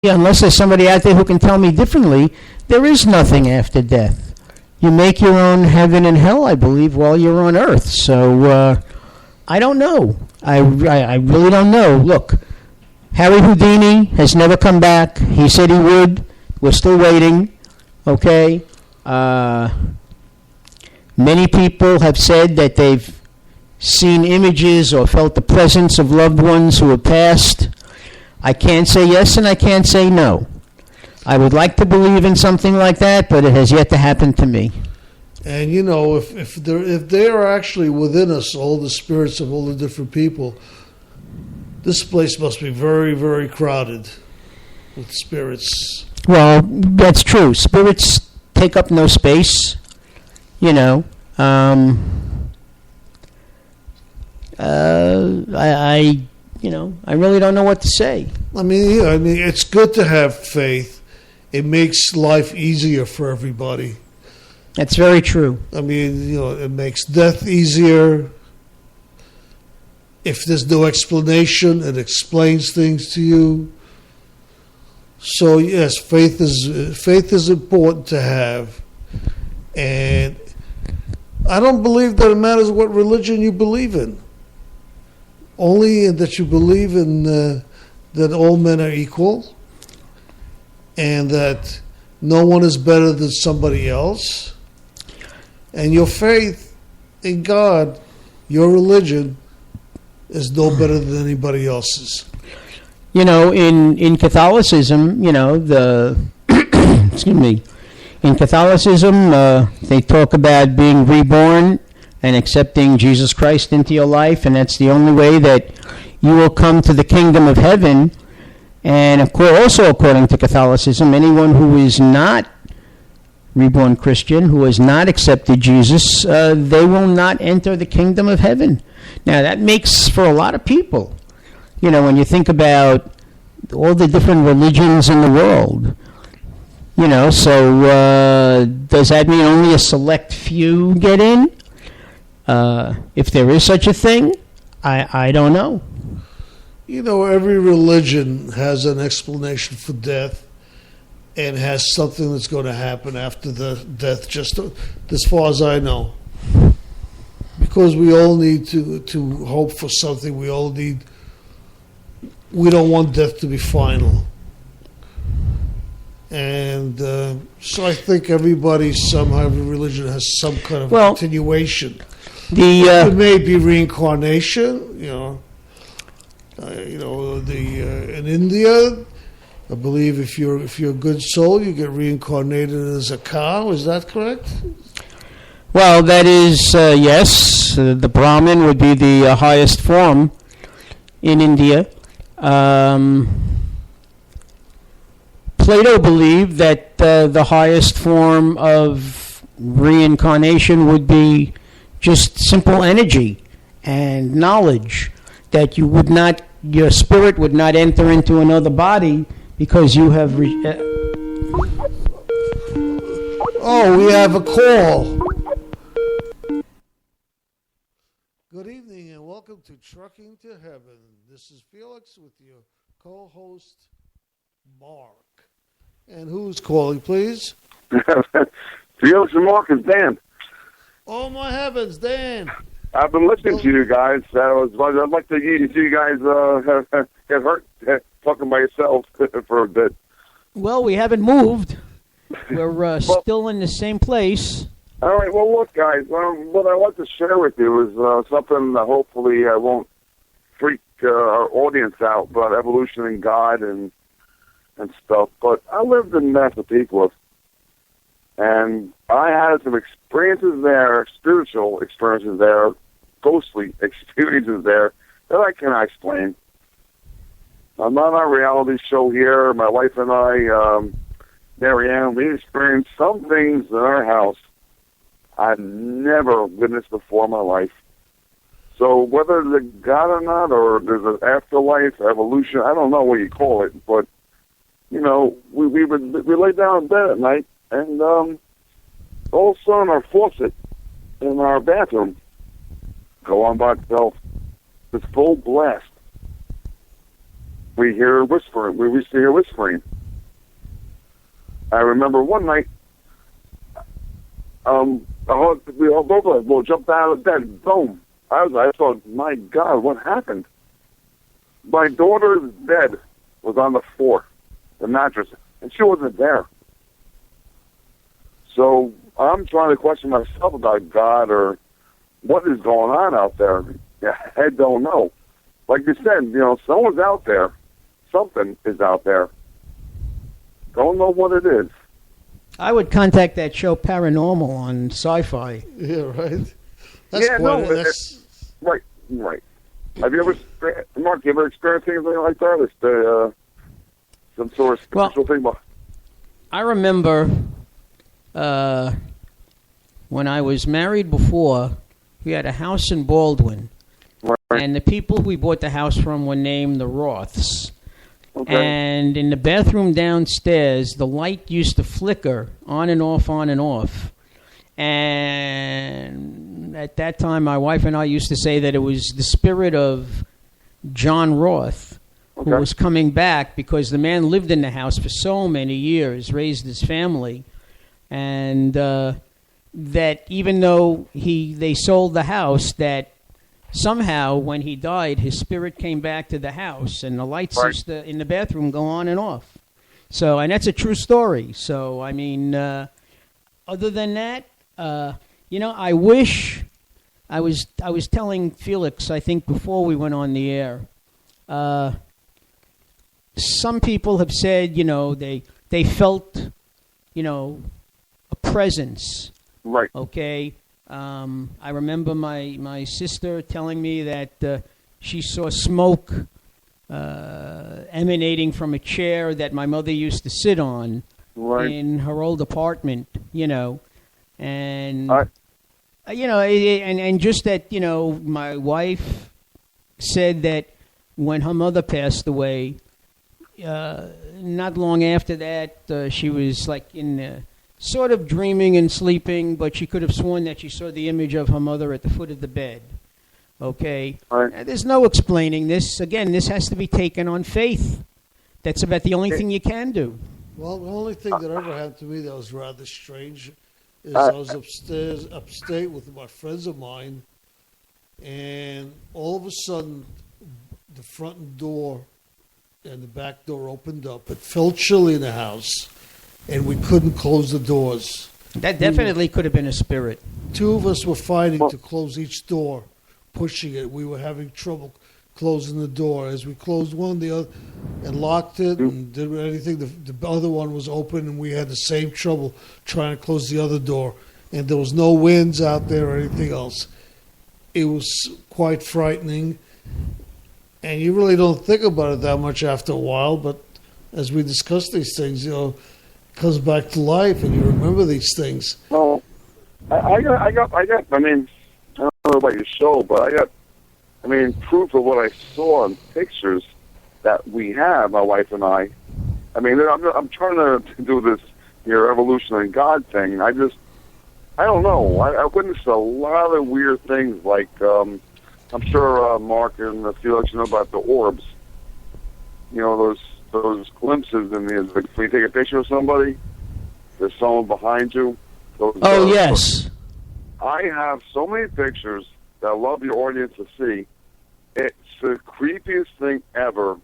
unless there's somebody out there who can tell me differently, there is nothing after death. You make your own heaven and hell, I believe, while you're on earth. So I don't know. I really don't know. Look, Harry Houdini has never come back. He said he would. We're still waiting. Okay? Many people have said that they've seen images or felt the presence of loved ones who have passed. I can't say yes and I can't say no. I would like to believe in something like that, but it has yet to happen to me. And you know, if they are actually within us, all the spirits of all the different people, this place must be very, very crowded with spirits. Well, that's true. Spirits take up no space. You know, I really don't know what to say. I mean, it's good to have faith. It makes life easier for everybody. That's very true. I mean, it makes death easier. If there's no explanation, it explains things to you. So yes, faith is important to have, and I don't believe that it matters what religion you believe in. Only that you believe in that all men are equal, and that no one is better than somebody else, and your faith in God, your religion, is no better than anybody else's. In Catholicism, excuse me, in Catholicism, they talk about being reborn and accepting Jesus Christ into your life, and that's the only way that you will come to the kingdom of heaven. And of course, also according to Catholicism, anyone who is not reborn Christian, who has not accepted Jesus, they will not enter the kingdom of heaven. Now, that makes for a lot of people. When you think about all the different religions in the world, so does that mean only a select few get in? If there is such a thing, I don't know. Every religion has an explanation for death and has something that's going to happen after the death, just as far as I know. Because we all need to hope for something. We don't want death to be final. And so I think every religion has some kind of continuation. It may be reincarnation, in India, I believe if you're a good soul, you get reincarnated as a cow. Is that correct? Well, that is yes. The Brahmin would be the highest form in India. Plato believed that the highest form of reincarnation would be just simple energy and knowledge, that your spirit would not enter into another body because you have... we have a call. Good evening and welcome to Trucking to Heaven. This is Felix with your co-host, Mark. And who's calling, please? Felix and Mark is Dan. Oh, my heavens, Dan. I've been listening to you guys. I'd like to see you guys get hurt talking by yourself for a bit. Well, we haven't moved. We're still in the same place. All right. Well, look, guys, what I want to share with you is something that hopefully I won't freak our audience out about evolution and God and stuff. But I lived in Massapequa, and I had some experiences there, spiritual experiences there, ghostly experiences there that I cannot explain. I'm on our reality show here. My wife and I, Mary Ann, we experienced some things in our house I've never witnessed before in my life. So whether there's a God or not, or there's an afterlife, evolution, I don't know what you call it, but, we lay down in bed at night, and all of a sudden our faucet in our bathroom go on by itself. This full blast. we hear whispering. We used to hear whispering. I remember one night, we all both of us jumped out of bed. Boom! I thought, my God, what happened? My daughter's bed was on the floor, the mattress, and she wasn't there. So I'm trying to question myself about God or what is going on out there. I don't know. Like you said, someone's out there. Something is out there. Don't know what it is. I would contact that show Paranormal on Sci-Fi. Yeah, right. Right. Have you ever, Mark? You ever experienced anything like that? Some sort of spiritual thing. I remember when I was married before. We had a house in Baldwin, right. And the people we bought the house from were named the Roths. Okay. And in the bathroom downstairs, the light used to flicker on and off, on and off. And at that time, my wife and I used to say that it was the spirit of John Roth who was coming back, because the man lived in the house for so many years, raised his family, and that even though they sold the house, that somehow when he died, his spirit came back to the house, and the lights used to, in the bathroom, go on and off. So, and that's a true story. So, I mean, other than that, I wish I was telling Felix, I think before we went on the air. Some people have said, they felt, a presence. Right. Okay. I remember my sister telling me that she saw smoke emanating from a chair that my mother used to sit on in her old apartment, and and just that, my wife said that when her mother passed away, not long after that, she was like in sort of dreaming and sleeping, but she could have sworn that she saw the image of her mother at the foot of the bed. Okay? Right. There's no explaining this. Again, this has to be taken on faith. That's about the only thing you can do. Well, the only thing that ever happened to me that was rather strange is I was upstate with my friends of mine, and all of a sudden, the front door and the back door opened up. It felt chilly in the house, and we couldn't close the doors. That definitely could have been a spirit. Two of us were fighting to close each door, pushing it. We were having trouble closing the door. As we closed one, the other, and locked it, and did anything, the other one was open, and we had the same trouble trying to close the other door. And there was no winds out there or anything else. It was quite frightening. And you really don't think about it that much after a while, but as we discuss these things, it comes back to life, and you remember these things. Well, I got. I mean, I don't know about your show, but I got. I mean, proof of what I saw in pictures that we have, my wife and I. I mean, I'm trying to do this evolution and God thing. I don't know. I witnessed a lot of weird things, like I'm sure Mark and Felix know about the orbs. Those glimpses in the, like, when you take a picture of somebody, there's someone behind you. Yes. I have so many pictures that I love your audience to see. It's the creepiest thing ever.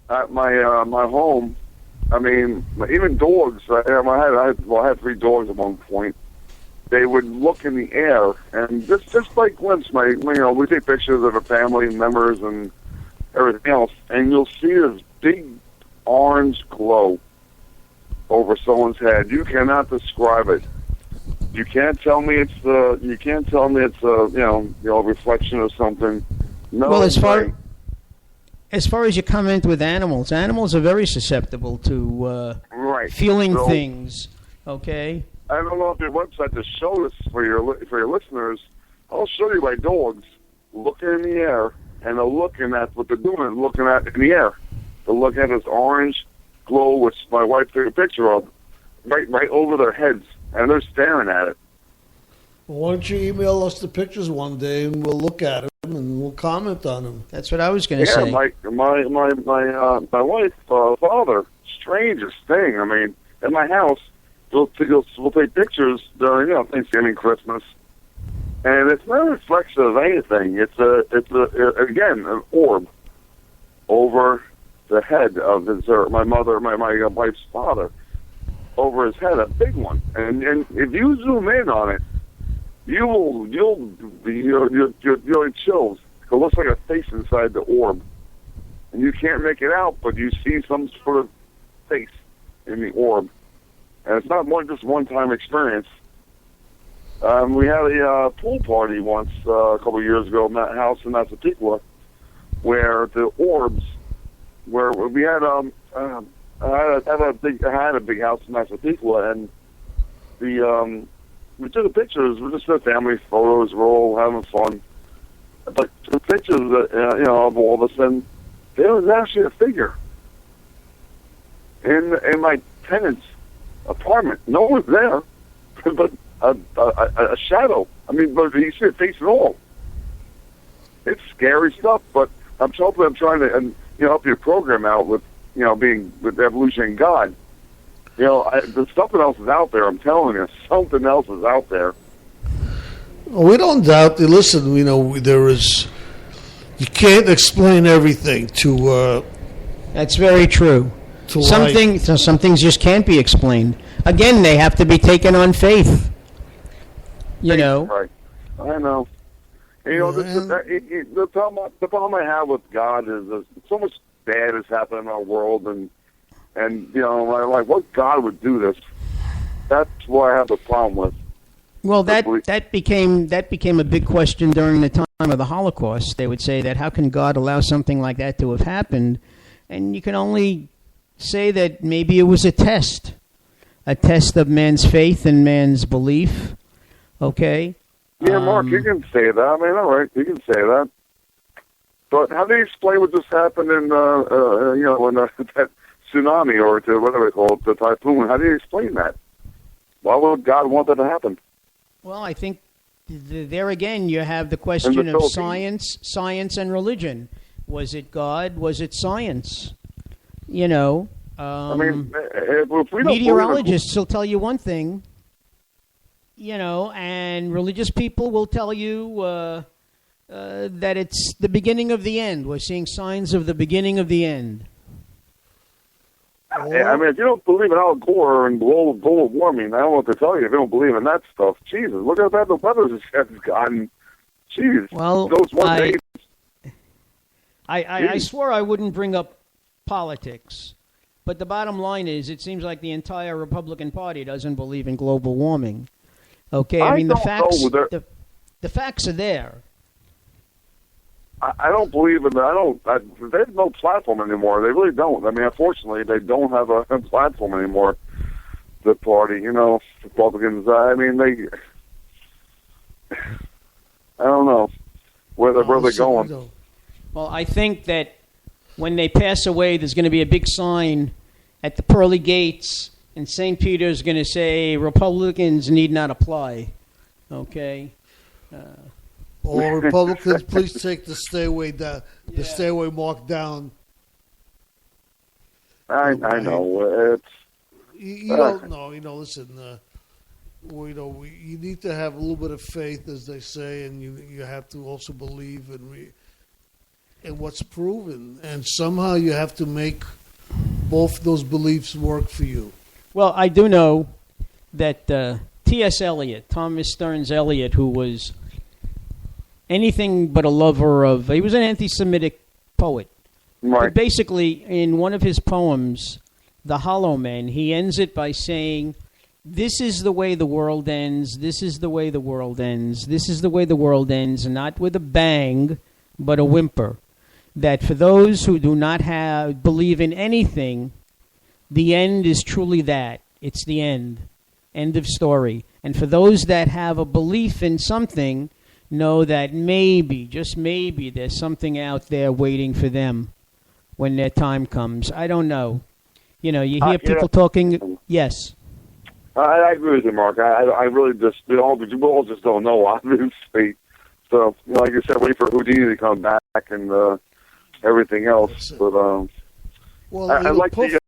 At my home, I mean, even dogs. I had 3 dogs at one point. They would look in the air, and just like glimpse. We take pictures of our family members and everything else, and you'll see this big orange glow over someone's head. You cannot describe it. You can't tell me it's a reflection of something. No. Well, as far as you comment with animals are very susceptible to feeling things. Okay. I don't know if your website to show this for your listeners. I'll show you my dogs looking in the air, and they're looking at what they're doing, looking at in the air. They're looking at this orange glow, which my wife took a picture of, right over their heads, and they're staring at it. Well, why don't you email us the pictures one day, and we'll look at it, and we'll comment on them. That's what I was going to Yeah, say. my wife's father, strangest thing. I mean, at my house, we'll take pictures during Thanksgiving, Christmas, and it's not a reflection of anything. It's again an orb over the head of my wife's father, over his head, a big one. And if you zoom in on it, you'll in chills. It looks like a face inside the orb, and you can't make it out, but you see some sort of face in the orb, and it's not just one-time experience. We had a pool party once a couple of years ago in that house in Massapequa, where the orbs, where we had I had a big house in Massapequa, and we took the pictures. We're just family photos. We're all having fun. But the pictures of all of us, and there was actually a figure in my tenant's apartment. No one's there, but a shadow. I mean, but you see a face at all. It's scary stuff. But I'm trying to help your program out with being with evolution and God. There's something else is out there. I'm telling you, something else is out there. We don't doubt. Listen, there is. You can't explain everything to. That's very true. Some things just can't be explained. Again, they have to be taken on faith. Right. I know. The problem I have with God is so much bad has happened in our world, and like what God would do this. That's what I have a problem with. Well, that became a big question during the time of the Holocaust. They would say that how can God allow something like that to have happened? And you can only say that maybe it was a test of man's faith and man's belief. Okay? Yeah, Mark, you can say that. I mean, all right, you can say that. But how do you explain what just happened in, when that tsunami or whatever they call it, the typhoon? How do you explain that? Why would God want that to happen? Well, I think there again you have the question of science and religion. Was it God? Was it science? I mean, if we don't meteorologists will tell you one thing, and religious people will tell you that it's the beginning of the end. We're seeing signs of the beginning of the end. I mean, if you don't believe in Al Gore and global warming, I don't know what to tell you if you don't believe in that stuff. Jesus, look how bad the weather has gotten. Jeez. Well, those one days. I swore I wouldn't bring up politics, but the bottom line is it seems like the entire Republican Party doesn't believe in global warming. Okay, I mean, the facts are there. I don't believe in that. They have no platform anymore. They really don't. I mean, unfortunately, they don't have a platform anymore. The party, Republicans. I mean, I don't know where they're going. Well, I think that when they pass away, there's going to be a big sign at the pearly gates, and St. Peter's going to say, Republicans need not apply. Okay? All Republicans, please take the stairway down. The stairway mark down. I know. It's you don't know. Listen. You need to have a little bit of faith, as they say, and you have to also believe in what's proven. And somehow you have to make both those beliefs work for you. Well, I do know that T.S. Eliot, Thomas Stearns Eliot, who was anything but a lover of... He was an anti-Semitic poet. Right. But basically, in one of his poems, The Hollow Men, he ends it by saying, this is the way the world ends, this is the way the world ends, this is the way the world ends, not with a bang, but a whimper. That for those who do not believe in anything, the end is truly that. It's the end. End of story. And for those that have a belief in something, know that maybe, just maybe, there's something out there waiting for them when their time comes. I don't know. You hear people talking. Yes. I agree with you, Mark. I really just, we all just don't know, obviously. So, like you said, wait for Houdini to come back and everything else. But well, I like the